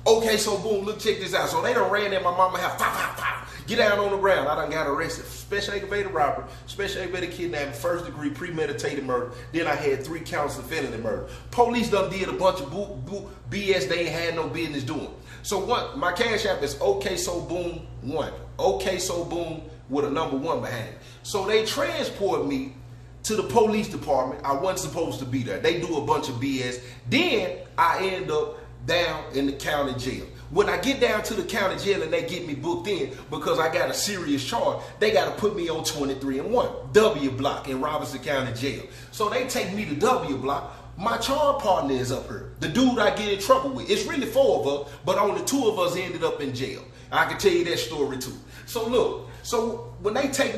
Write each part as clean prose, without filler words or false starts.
Okay, so boom, look, check this out. So they done ran at my mama house. Pow, pow, pow. Get down on the ground. I done got arrested. Special aggravated robbery, special aggravated kidnapping, first degree premeditated murder. Then I had 3 counts of felony murder. Police done did a bunch of BS they ain't had no business doing. So what? My cash app is OK So Boom 1. OK So Boom with a number 1 behind it. So they transport me to the police department. I wasn't supposed to be there. They do a bunch of BS. Then I end up down in the county jail. When I get down to the county jail and they get me booked in because I got a serious charge, they got to put me on 23-1, W block in Robinson County Jail. So they take me to W block. My charge partner is up here, the dude I get in trouble with. It's really 4 of us, but only 2 of us ended up in jail. I can tell you that story too. So look, so when they take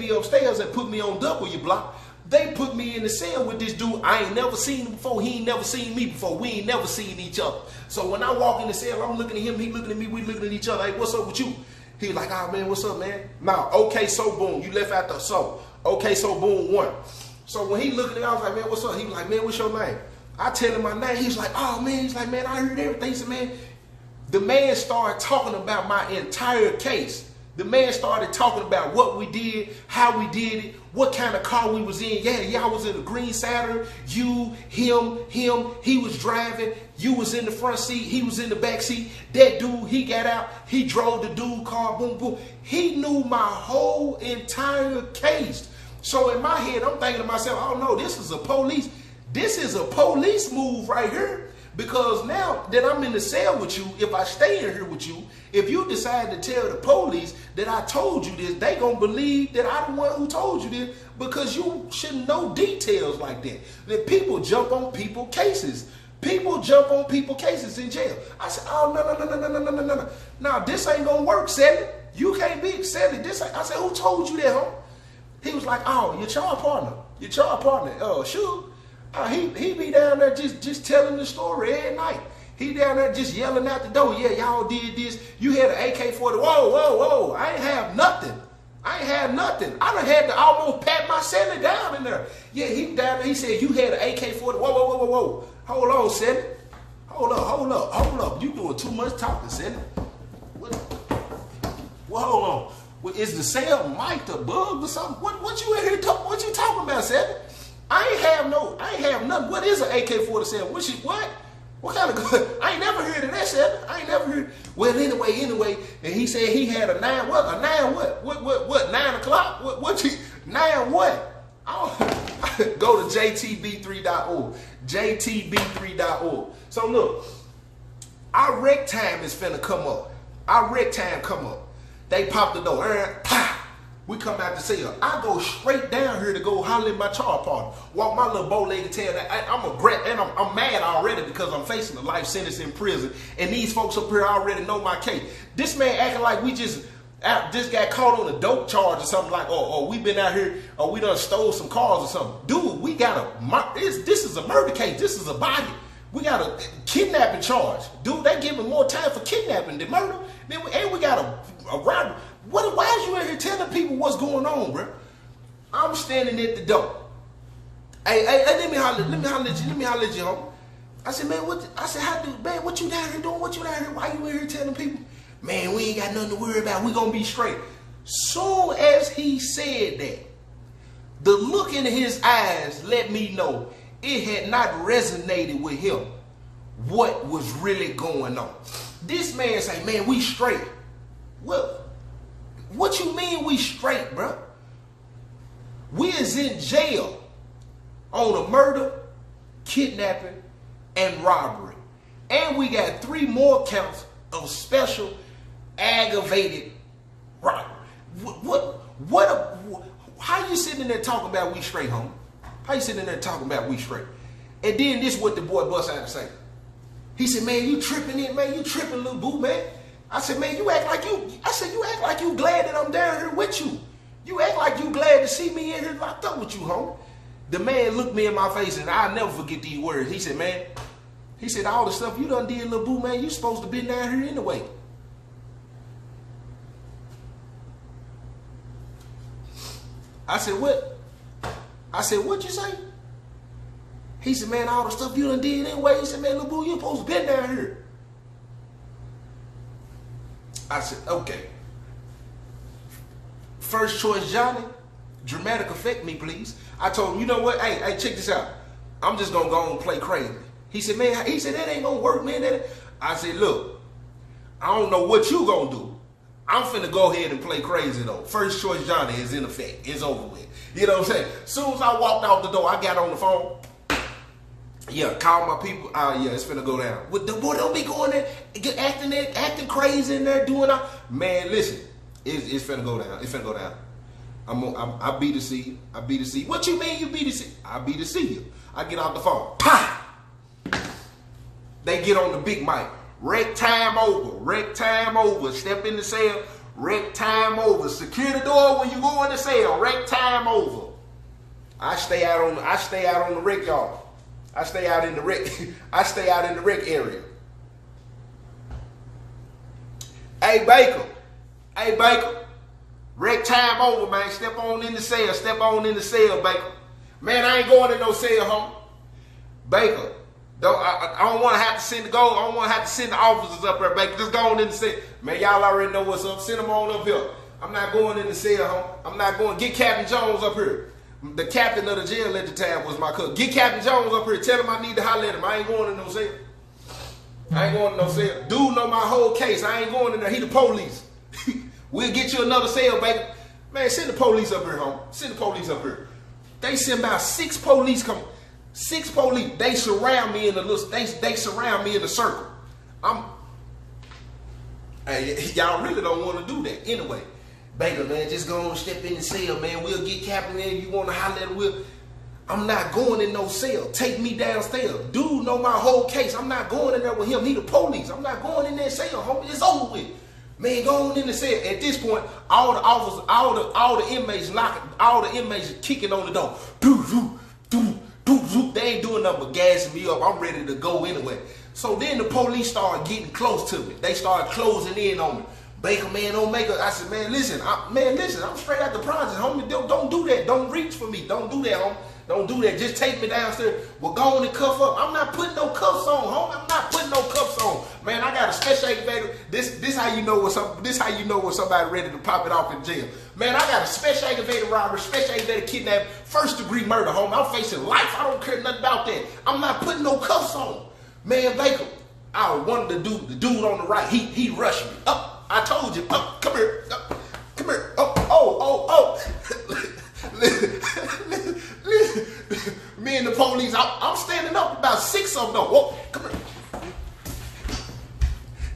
me upstairs and put me on W block, they put me in the cell with this dude. I ain't never seen him before. He ain't never seen me before. We ain't never seen each other. So when I walk in the cell, I'm looking at him, he looking at me, we looking at each other. Hey, what's up with you? He like, oh man, what's up, man? Nah, OK So Boom. You left out the so. OK So Boom 1. So when he looking at me, I was like, man, what's up? He was like, man, what's your name? I tell him my name. He's like, oh man. He's like, man, I heard everything. He said, man, the man started talking about my entire case. The man started talking about what we did, how we did it, what kind of car we was in. Yeah, I was in a green Saturn. You, him, he was driving. You was in the front seat. He was in the back seat. That dude, he got out. He drove the dude car, boom, boom. He knew my whole entire case. So in my head, I'm thinking to myself, oh no, this is a police move right here. Because now that I'm in the cell with you, if I stay in here with you, if you decide to tell the police that I told you this, they gonna believe that I'm the one who told you this, because you shouldn't know details like that. That people jump on people cases. People jump on people cases in jail. I said, oh, no. Now, this ain't gonna work, Sally. You can't be Sally. This ain't. I said, who told you that, huh? He was like, oh, your child partner. Oh, sure. He be down there just telling the story every night. He down there just yelling out the door. Yeah, y'all did this. You had an AK-40. Whoa. I ain't have nothing. I done had to almost pat my Sally down in there. Yeah, he down there. He said, you had an AK-40. Whoa. Hold on, Sally. Hold up. You doing too much talking, Sally. Well, hold on. Well, is the cell mic'd or bugged or something? What you in here talking? What you talking about, Sally? I ain't have nothing. What is an AK-47? What kind of gun? I ain't never heard of that, Sally. I ain't never heard. Well, anyway, and he said he had a 9 what? A 9 what? What? 9 o'clock? What? 9 what? Go to jtb3.org. jtb3.org. So look, our rec time is finna come up. They pop the door. Pah! We come out to cell. I go straight down here to go holler at my charge partner. Walk my little bow-legged tail. I'm mad already because I'm facing a life sentence in prison. And these folks up here already know my case. This man acting like we just got caught on a dope charge or something like, or we been out here, or we done stole some cars or something. Dude, we got this is a murder case. This is a body. We got a kidnapping charge. Dude, they giving more time for kidnapping than murder. And we got a robbery. Why is you in here telling people what's going on, bro? I'm standing at the door. Hey, let me holler at you, homie. I said, man, what you down here doing? What you down here? Why you in here telling people? Man, we ain't got nothing to worry about. We gonna be straight. Soon as he said that, the look in his eyes let me know it had not resonated with him what was really going on. This man say, man, we straight. Well, what you mean we straight, bro? We is in jail on a murder, kidnapping, and robbery. And we got 3 more counts of special aggravated robbery. How you sitting there talking about we straight, homie? How you sitting there talking about we straight? And then this what the boy bust out and say. He said, man, you tripping it, man. You tripping, little boo, man. I said, man, you act like you glad that I'm down here with you. You act like you glad to see me in here locked up with you, homie. The man looked me in my face, and I'll never forget these words. He said, man, all the stuff you done did, little boo, man, you supposed to be down here anyway. I said, what? What'd you say? He said, man, all the stuff you done did anyway. He said, man, little boo, you supposed to be down here. I said, okay. First choice Johnny, dramatic effect me, please. I told him, you know what? Hey, check this out. I'm just gonna go and play crazy. He said, man, that ain't gonna work, man. I said, look, I don't know what you gonna do. I'm finna go ahead and play crazy though. First choice Johnny is in effect. It's over with. You know what I'm saying? Soon as I walked out the door, I got on the phone. Yeah, call my people. Yeah, it's finna go down. Boy, don't be going there, acting crazy in there, doing that. Man, listen, it's finna go down. It's finna go down. I be to see you. I be to see you. What you mean you be to see? I be to see you. I get off the phone. Pah! They get on the big mic. Wreck time over. Wreck time over. Step in the cell. Wreck time over. Secure the door when you go in the cell. Wreck time over. I stay out on the wreck yard. I stay out in the wreck area. Hey Baker. Wreck time over, man. Step on in the cell, Baker. Man, I ain't going in no cell, homie. Baker. I don't want to have to send the officers up there, Baker. Just go on in the cell. Man, y'all already know what's up. Send them on up here. I'm not going in the cell, homie. I'm not going. Get Captain Jones up here. The captain of the jail at the time was my cousin. Get Captain Jones up here. Tell him I need to holler at him. I ain't going in no cell. Dude know my whole case. I ain't going in there. He the police. We'll get you another cell, Baker. Man, send the police up here, homie. Send the police up here. They send about 6 police come. 6 police. They surround me in the little. They surround me in the circle. Hey, y'all really don't want to do that anyway. Baker, man, just go on, step in the cell, man. We'll get Captain in. You want to holler at him? I'm not going in no cell. Take me downstairs. Dude know my whole case. I'm not going in there with him. He the police. I'm not going in that cell, homie. It's over with. Man, go on in the cell. At this point, all the officers, all the inmates knocking, all the inmates kicking on the door. They ain't doing nothing but gassing me up. I'm ready to go anyway. So then the police started getting close to me. They started closing in on me. Baker, man, don't make it. I said, man, listen, I'm straight out the project, homie. Don't do that. Don't reach for me. Don't do that, homie. Don't do that. Just take me downstairs. Well, go on and cuff up. I'm not putting no cuffs on, homie. I'm not putting no cuffs on. Man, I got a special aggravated. This how you know when somebody ready to pop it off in jail. Man, I got a special aggravated robbery, special aggravated kidnapping, 1st degree murder, homie. I'm facing life. I don't care nothing about that. I'm not putting no cuffs on. Man, Baker, I wanted the dude on the right. He rushed me. Up. I told you. Up. Come here. Up. Come here. Oh. Listen. Me and the police, I'm standing up, about 6 of them though. Whoa, come here.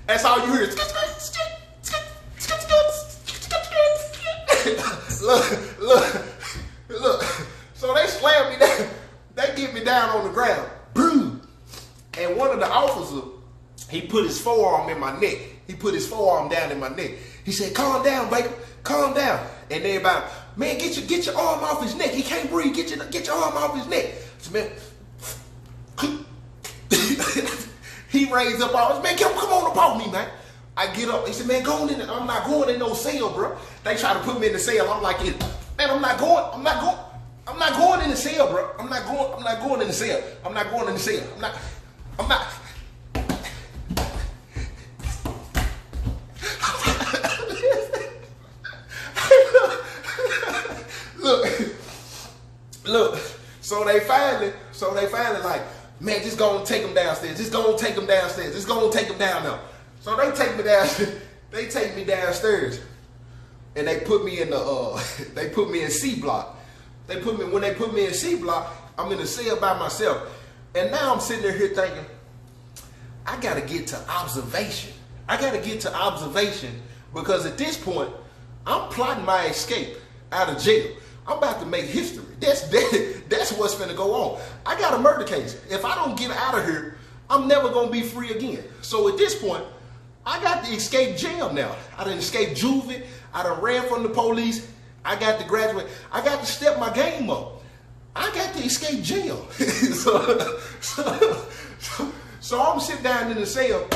That's all you hear. Look. So they slammed me down. They get me down on the ground. Boom. And one of the officers, he put his forearm in my neck. He put his forearm down in my neck. He said, calm down, Baker. Calm down. And everybody, man, get your arm off his neck. He can't breathe. Get your arm off his neck. So, man, he raised up all his, man, come on up off me, man. I get up. He said, man, go on in there. I'm not going in no cell, bro. They try to put me in the cell. I'm like, man, I'm not going in the cell, bro. I'm not going in the cell. I'm not going in the cell. I'm not. Look. So they finally like, man, just go and take him downstairs. Just go and take him downstairs. Just go and take him down now. So they take me downstairs. They take me downstairs, and they put me in they put me in C block. When they put me in C block, I'm in the cell by myself, and now I'm sitting here thinking, I gotta get to observation. Because at this point, I'm plotting my escape out of jail. I'm about to make history. That's what's finna go on. I got a murder case. If I don't get out of here, I'm never gonna be free again. So at this point, I got to escape jail now. I done escaped juvie. I done ran from the police. I got to graduate. I got to step my game up. I got to escape jail. So I'm sitting down in the cell.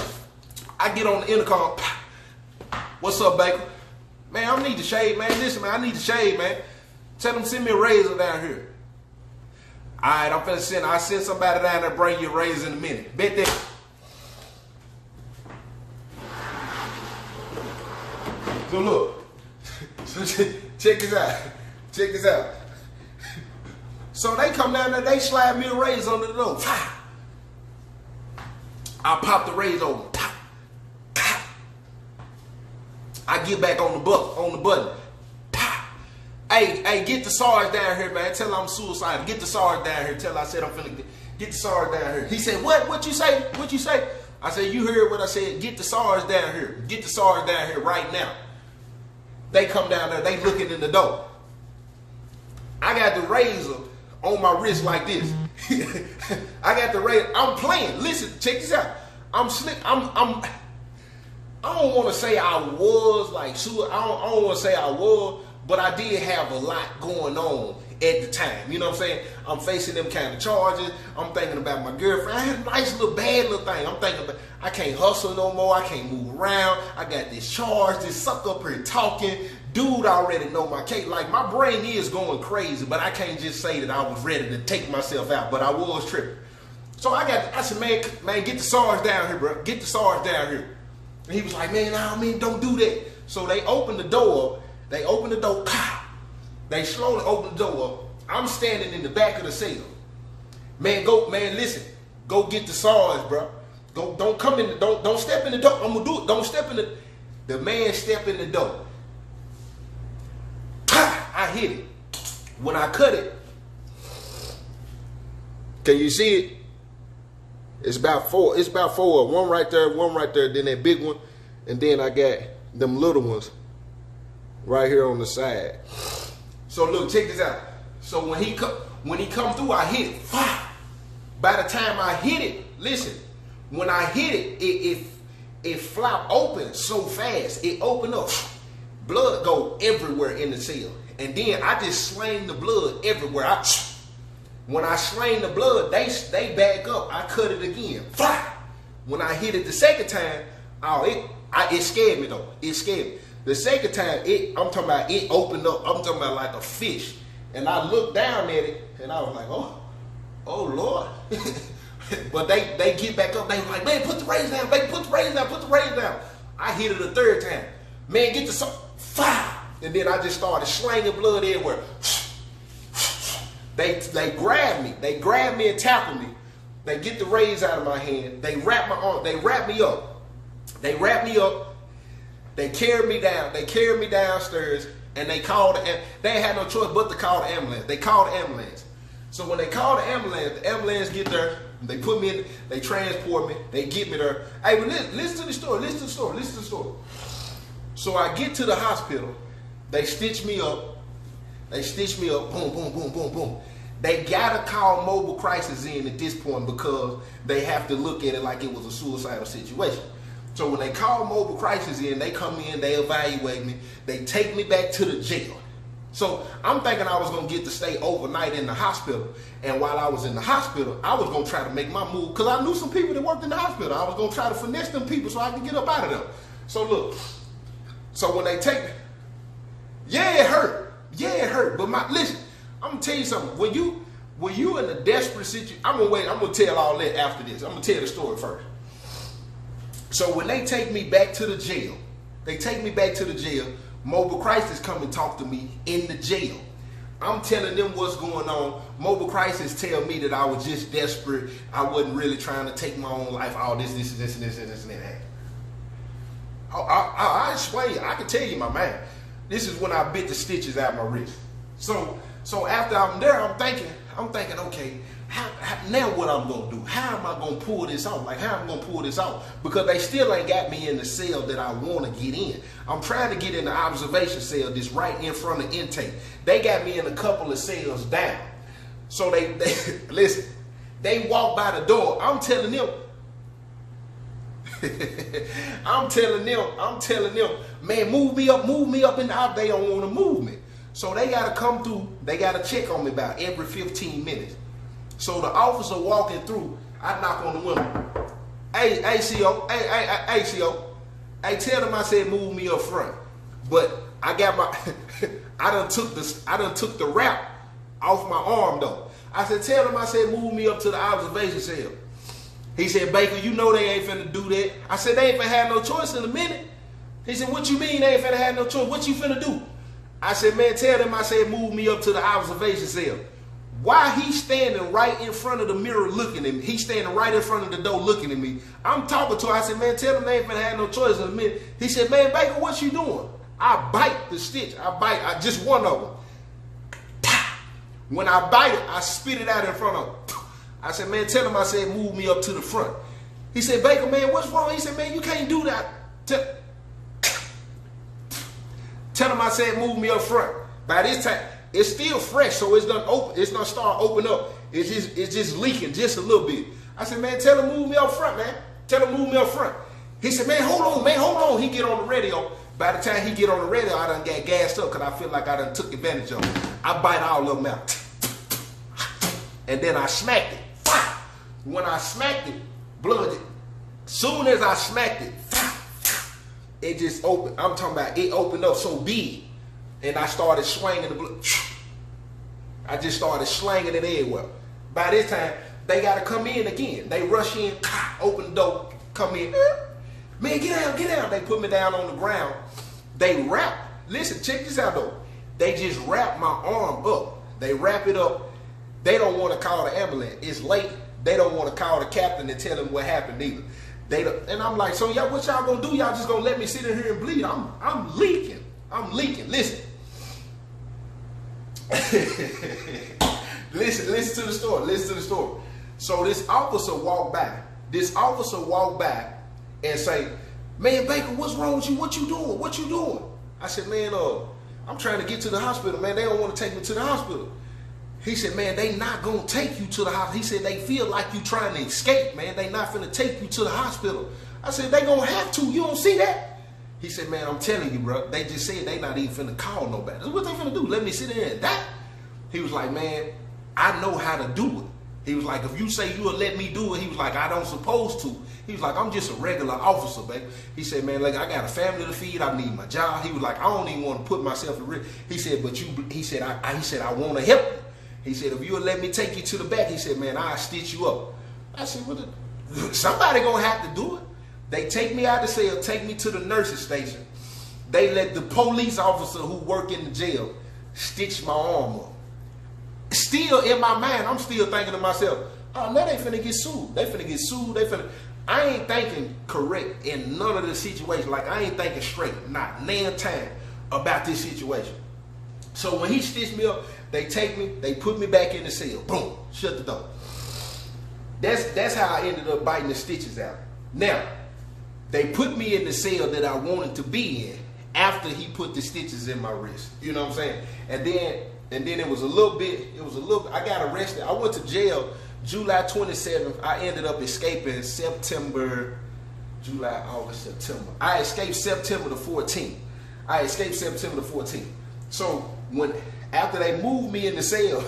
I get on the intercom. What's up, Baker? Man, I need to shave, man. Listen, man, I need to shave, man. Tell them send me a razor down here. All right, I'll send somebody down there, bring you a razor in a minute. Bet that. So look, so check this out. Check this out. So they come down there, they slide me a razor under the door. I pop the razor over. I get back on the button. Hey, get the Sarge down here, man. Tell him I'm suicidal. Get the Sarge down here. Tell him I said I'm finna get the Sarge down here. He said, what you say? What you say? I said, you heard what I said. Get the Sarge down here. Get the Sarge down here right now. They come down there. They looking in the door. I got the razor on my wrist like this. I got the razor. I'm playing. Listen, check this out. I'm slick. I don't want to say I was like, I don't want to say I was, but I did have a lot going on at the time. You know what I'm saying? I'm facing them kind of charges. I'm thinking about my girlfriend. I had a nice little bad little thing. I'm thinking about, I can't hustle no more. I can't move around. I got this charge, this sucker up here talking. Dude already know my case. Like, my brain is going crazy, but I can't just say that I was ready to take myself out, but I was tripping. So I said, man, get the Sarge down here, bro. Get the Sarge down here. And he was like, man, don't do that. So they opened the door up. They opened the door. They slowly opened the door up. I'm standing in the back of the cell. Man, listen. Go get the Sarge, bro. Don't come in. Don't step in the door. I'm gonna do it. Don't step in the man stepped in the door. I hit it. When I cut it, can you see it? It's about four. It's about four. One right there, then that big one, and then I got them little ones right here on the side. So look, check this out. So when he come through, I hit it. By the time I hit it, listen, when I hit it, it flop open so fast. It opened up. Blood go everywhere in the cell. And then I just slang the blood everywhere. When I slang the blood, they back up. I cut it again. When I hit it the second time, it scared me though. It scared me. The second time, I'm talking about it opened up. I'm talking about like a fish. And I looked down at it, and I was like, oh Lord. But they get back up. They was like, man, put the razor down. Baby, put the razor down. Put the razor down. I hit it a third time. Man, get the fire. And then I just started slanging blood everywhere. They grabbed me. They grabbed me and tackled me. They get the razor out of my hand. They wrap my arm. They wrap me up. They wrap me up. They carried me down. They carried me downstairs, and they ain't had no choice but to call the ambulance. They called the ambulance. So when they call the ambulance get there. They put me in. They transport me. They get me there. Hey, but listen to the story. Listen to the story. Listen to the story. So I get to the hospital. They stitch me up. They stitch me up. Boom, boom, boom, boom, boom. They gotta call mobile crisis in at this point because they have to look at it like it was a suicidal situation. So when they call mobile crisis in, they come in, they evaluate me, they take me back to the jail. So I'm thinking I was gonna get to stay overnight in the hospital. And while I was in the hospital, I was gonna try to make my move because I knew some people that worked in the hospital. I was gonna try to finesse them people so I could get up out of them. So look, so when they take me, yeah, it hurt. Yeah, it hurt. But listen, I'm gonna tell you something. When you in a desperate situation, I'm gonna tell all that after this. I'm gonna tell the story first. So when they take me back to the jail, mobile crisis come and talk to me in the jail. I'm telling them what's going on. Mobile crisis tell me that I was just desperate. I wasn't really trying to take my own life. All this, and that. I explain. I can tell you my man. This is when I bit the stitches out my wrist. So after I'm there, I'm thinking, okay, now what I'm gonna do? How am I gonna pull this off? Like, how am I gonna pull this off? Because they still ain't got me in the cell that I want to get in. I'm trying to get in the observation cell that's right in front of intake. They got me in a couple of cells down. So they listen, they walk by the door. I'm telling them, man, move me up, and out. They don't want to move me. So they gotta come through, they gotta check on me about every 15 minutes. So the officer walking through, I knock on the window. Hey, CO, hey, CO. Hey, tell them I said move me up front. But I got my, I done took the wrap off my arm though. I said, tell them I said move me up to the observation cell. He said, Baker, you know they ain't finna do that. I said, they ain't finna have no choice in a minute. He said, what you mean they ain't finna have no choice? What you finna do? I said, man, tell them, I said, move me up to the observation cell. Why he standing right in front of the mirror looking at me? He standing right in front of the door looking at me. I'm talking to him. I said, man, tell them they ain't finna have no choice in a minute. He said, man, Baker, what you doing? I bite the stitch. I just one of them. When I bite it, I spit it out in front of him. I said, man, tell him, I said, move me up to the front. He said, Baker, man, what's wrong? He said, man, you can't do that. Tell him I said, move me up front. By this time, it's still fresh, so it's done open. It's gonna start open up. It's just leaking just a little bit. I said, man, tell him move me up front, man. Tell him move me up front. He said, man, hold on, man, hold on. He get on the radio. By the time he get on the radio, I done got gassed up because I feel like I done took advantage of him. I bite all of them out. And then I smacked it. When I smacked it, blood. Soon as I smacked it, it just opened. I'm talking about it opened up so big. And I started swinging the blood. I just started slanging it everywhere. By this time, they got to come in again. They rush in, open the door, come in. Man, get down, get down. They put me down on the ground. They wrap. Listen, check this out though. They just wrap my arm up. They wrap it up. They don't want to call the ambulance. It's late. They don't want to call the captain and tell him what happened either. And I'm like, so y'all, what y'all gonna do? Y'all just gonna let me sit in here and bleed? I'm leaking. I'm leaking. Listen. listen to the story. Listen to the story. So this officer walked by. And say, man, Baker, what's wrong with you? What you doing? What you doing? I said, man, I'm trying to get to the hospital, man. They don't want to take me to the hospital. He said, man, they not going to take you to the hospital. He said, they feel like you trying to escape, man. They not finna take you to the hospital. I said, they going to have to. You don't see that? He said, man, I'm telling you, bro. They just said they not even finna call nobody. I said, what they finna do? Let me sit there and die? He was like, man, I know how to do it. He was like, if you say you'll let me do it, he was like, I don't supposed to. He was like, I'm just a regular officer, baby. He said, man, like, I got a family to feed. I need my job. He was like, I don't even want to put myself at risk. He said, but he said, I want to help you. He said, if you'll let me take you to the back, he said, man, I'll stitch you up. I said, somebody gonna have to do it. They take me out the cell, take me to the nurse's station. They let the police officer who work in the jail stitch my arm up. Still in my mind, I'm still thinking to myself, oh, now they finna get sued. They finna get sued. I ain't thinking correct in none of the situations. Like, I ain't thinking straight, not nan time about this situation. So when he stitched me up, they take me, they put me back in the cell. Boom, shut the door. That's how I ended up biting the stitches out. Now, they put me in the cell that I wanted to be in after he put the stitches in my wrist. You know what I'm saying? And then it was a little bit, I got arrested. I went to jail July 27th. I ended up escaping September. I escaped September the 14th. So after they moved me in the cell,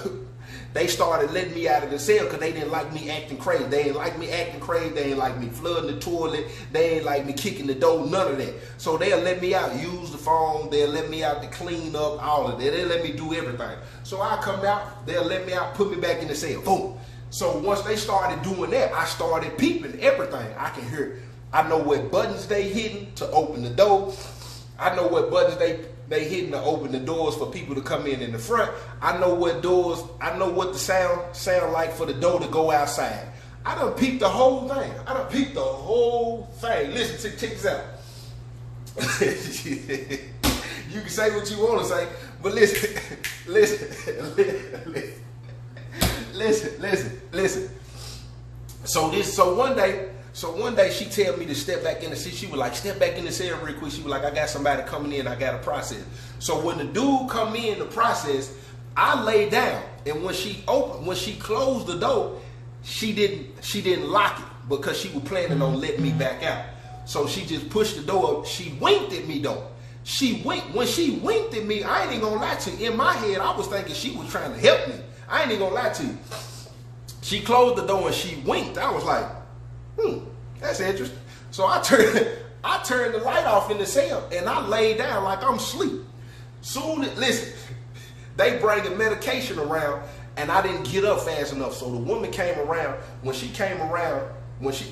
they started letting me out of the cell because they didn't like me acting crazy. They didn't like me acting crazy. They didn't like me flooding the toilet. They didn't like me kicking the door, none of that. So they'll let me out, use the phone. They'll let me out to clean up, all of that. They'll let me do everything. So I come out, they'll let me out, put me back in the cell. Boom. So once they started doing that, I started peeping everything. I can hear, I know what buttons they hitting to open the door. I know what buttons they hitting to open the doors for people to come in the front. I know what the sound like for the door to go outside. I done peeped the whole thing. Listen, check this out. You can say what you want to say, but listen. So one day she tell me to step back in the cell. She was like, step back in the cell real quick. She was like, I got somebody coming in, I got a process. So when the dude come in the process, I lay down. And when she closed the door, she didn't lock it because she was planning on letting me back out. So she just pushed the door up. She winked at me though. When she winked at me, I ain't even gonna lie to you. In my head, I was thinking she was trying to help me. I ain't even gonna lie to you. She closed the door and she winked. I was like, that's interesting. So I turned the light off in the cell and I laid down like I'm asleep. Listen, they bring a medication around and I didn't get up fast enough. So the woman came around. When she came around, when she,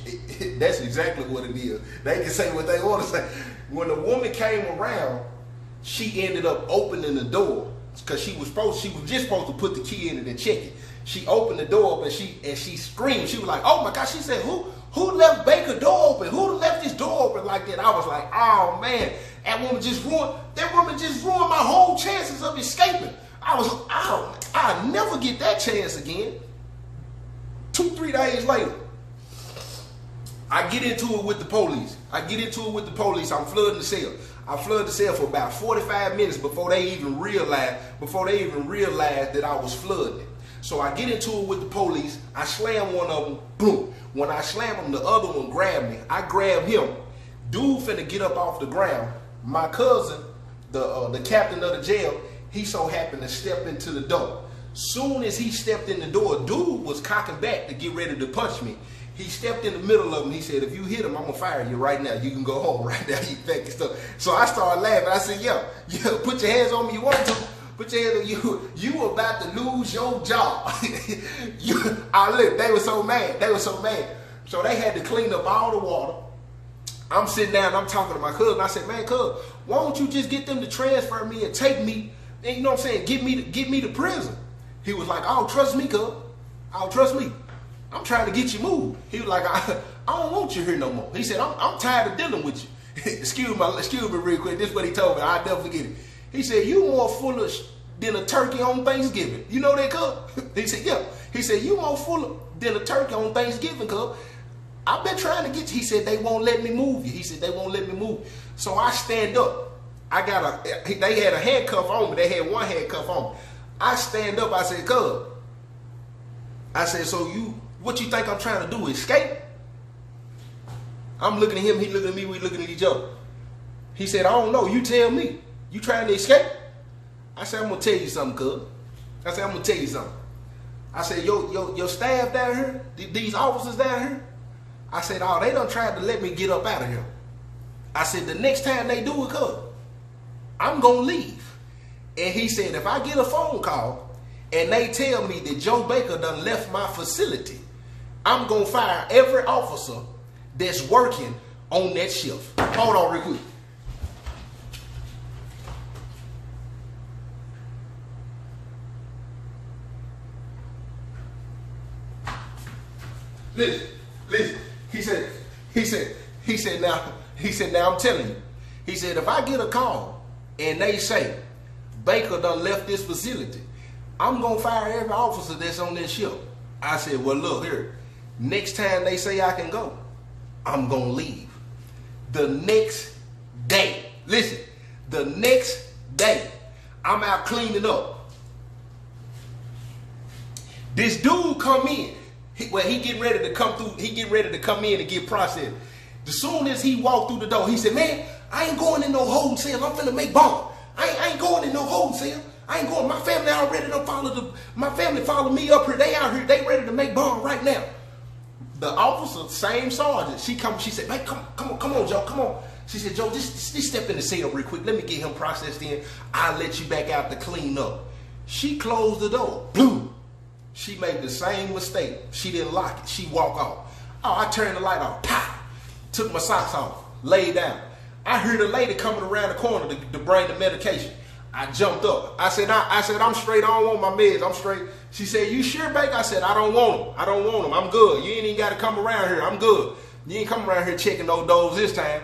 that's exactly what it is. They can say what they want to say. When the woman came around, she ended up opening the door because she was just supposed to put the key in it and check it. She opened the door up and she screamed. She was like, "Oh my God!" She said, "Who left Baker door open? Who left this door open like that?" I was like, "Oh man, that woman just ruined my whole chances of escaping." I'll never get that chance again. 2-3 days later, I get into it with the police. I'm flooding the cell. I flooded the cell for about 45 minutes before they even realized that I was flooding it. So I get into it with the police. I slam one of them. Boom. When I slam him, the other one grabbed me. I grab him. Dude finna get up off the ground. My cousin, the captain of the jail, he so happened to step into the door. Soon as he stepped in the door, dude was cocking back to get ready to punch me. He stepped in the middle of him. He said, "If you hit him, I'm gonna fire you right now. You can go home right now." You fake and stuff. So I started laughing. I said, "Yo, put your hands on me. You want to? Put your hands on you. You about to lose your job." Look, they were so mad. So they had to clean up all the water. I'm sitting down. I'm talking to my cousin. I said, "Man, cuz, why don't you just get them to transfer me and take me? And you know what I'm saying? Get me to prison." He was like, "Oh, trust me, cuz. Oh, trust me. I'm trying to get you moved." He was like, I don't want you here no more. He said, I'm tired of dealing with you." excuse me real quick. This is what he told me. I'll never forget it. He said, "You more foolish than a turkey on Thanksgiving. You know that, cuz?" He said, "Yeah." He said, "You more foolish than a turkey on Thanksgiving, cuz. I've been trying to get you." He said, "They won't let me move you." He said, "They won't let me move." So I stand up. They had a handcuff on me. They had one handcuff on me. I stand up. I said, "Cuz." I said, "So what you think I'm trying to do, escape?" I'm looking at him, he looking at me, we looking at each other. He said, "I don't know, you tell me. You trying to escape?" I said, "I'm gonna tell you something, cuz." I said, "I'm gonna tell you something." I said, your staff down here, these officers down here," I said, "Oh, they done tried to let me get up out of here." I said, "The next time they do it, cuz, I'm gonna leave." And he said, "If I get a phone call and they tell me that Joe Baker done left my facility, I'm gonna fire every officer that's working on that shift." Hold on real quick. Listen. He said, now I'm telling you. He said, "If I get a call and they say Baker done left this facility, I'm gonna fire every officer that's on this ship." I said, "Well, look here. Next time they say I can go, I'm gonna leave." The next day, listen, the next day, I'm out cleaning up. This dude come in. He getting ready to come through. He getting ready to come in and get processed. As soon as he walked through the door, he said, "Man, I ain't going in no holding cell. I'm finna make bomb. I ain't going in no holding cell. I ain't going. My family already done my family followed me up here. They out here. They ready to make bomb right now." The officer, same sergeant, she said, "Man, come on, Joe, come on." She said, "Joe, just step in the cell real quick. Let me get him processed in. I'll let you back out to clean up." She closed the door. Boom. She made the same mistake. She didn't lock it. She walked off. Oh, I turned the light off. Pow! Took my socks off. Laid down. I heard a lady coming around the corner to bring the medication. I jumped up. I said, "I'm straight. I don't want my meds. I'm straight." She said, "You sure, Baker?" I said, "I don't want them. I'm good. You ain't even got to come around here. I'm good. You ain't come around here checking no doors this time."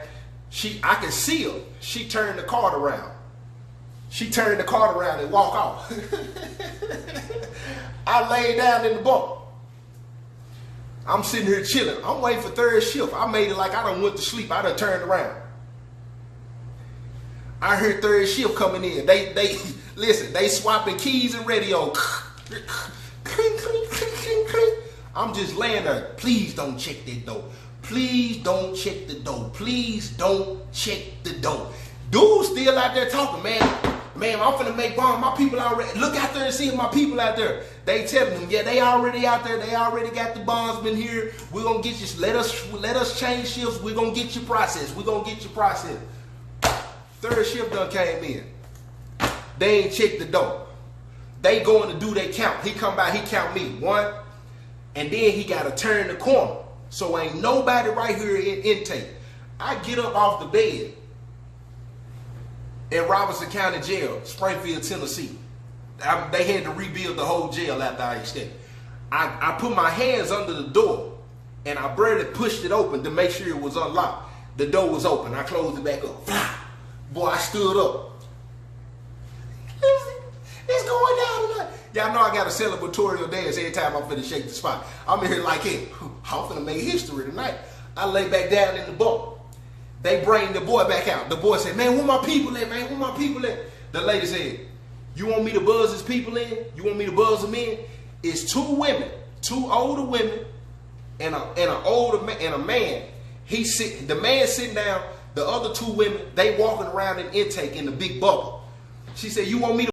I could see her. She turned the cart around. And walked off. I laid down in the bunk. I'm sitting here chilling. I'm waiting for third shift. I made it like I done went to sleep. I done turned around. I heard third shift coming in. They listen, they swapping keys and radio. I'm just laying there. "Please don't check that door. Please don't check the door. Please don't check the door." Dude's still out there talking, man, I'm finna make bomb. My people already, look out there and see my people out there. They telling them, "Yeah, they already out there. They already got the bondsmen here. We're gonna get you, let us change shifts. We're gonna get you processed. Third shift done came in. They ain't checked the door. They going to do their count. He come by, he count me. 1, and then he gotta turn the corner So ain't nobody right here in intake. I get up off the bed in Robertson County Jail, Springfield, Tennessee. They had to rebuild the whole jail after I escaped. I put my hands under the door and I barely pushed it open to make sure it was unlocked. The door was open. I closed it back up. Boy, I stood up. It's going down tonight. Y'all know I got a celebratory dance every time I'm finna shake the spot. I'm in here like, hey, I'm finna make history tonight. I lay back down in the bunk. They bring the boy back out. The boy said, man, where my people at, man? Where my people at? The lady said, you want me to buzz his people in? You want me to buzz them in? It's two women, two older women, and an older man and a man. The man sitting down, the other two women, they walking around in intake in the big bubble. She said, you want me to